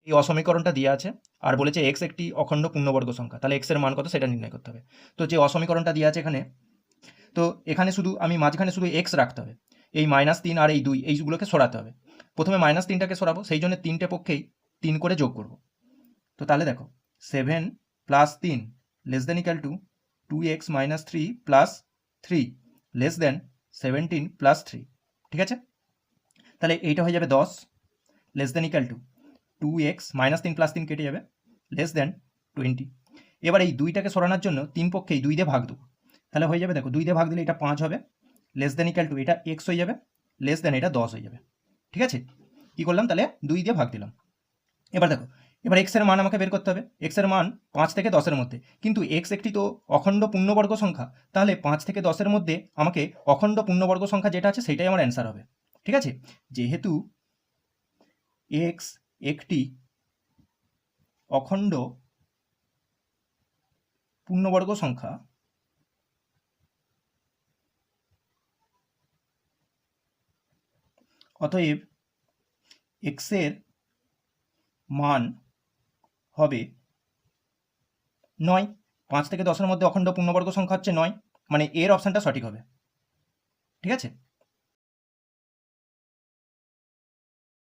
এই অসমীকরণটা দিয়ে আছে আর বলেছে এক্স একটি অখণ্ড পূর্ণবর্গ সংখ্যা, তাহলে এক্সের মান কত সেটা নির্ণয় করতে হবে। তো যে অসমীকরণটা দিয়ে আছে এখানে, তো এখানে শুধু আমি মাঝখানে শুধু এক্স রাখতে হবে, এই -3 আর এই 2 এইগুলোকে সরাতে হবে। প্রথমে -3টাকে সরাবো, সেই জন্য তিনটে পক্ষেই 3 করে যোগ করব। তো তাহলে দেখো 7 + 3 <= 2x - 3 + 3 <17 + 3। ঠিক আছে, তাহলে এইটা হয়ে যাবে 10 <= 2x -3 + 3 কেটে যাবে <20। এবার এই 2টাকে সরানোর জন্য তিন পক্ষেই 2 দিয়ে ভাগ দেবো, তাহলে হয়ে যাবে দেখো 2 দিয়ে ভাগ দিলে এটা 5 হবে <= এটা x হয়ে যাবে এটা 10 হয়ে যাবে। ঠিক আছে, কি করলাম তাহলে 2 দিয়ে ভাগ দিলাম। এবার দেখো, এবার x এর মান আমাকে বের করতে হবে। x এর মান 5 থেকে 10 এর মধ্যে, কিন্তু x একটি তো অখণ্ড পূর্ণবর্গ সংখ্যা, তাহলে 5 থেকে 10 এর মধ্যে আমাকে অখণ্ড পূর্ণবর্গ সংখ্যা যেটা আছে সেটাই আমার অ্যান্সার হবে। ঠিক আছে, যেহেতু x একটি অখণ্ড পূর্ণবর্গ সংখ্যা, অতএব x এর মান হবে 9। 5 থেকে 10 এর মধ্যে অখণ্ড পূর্ণবর্গ সংখ্যা হচ্ছে 9, মানে এর অপশানটা সঠিক হবে। ঠিক আছে,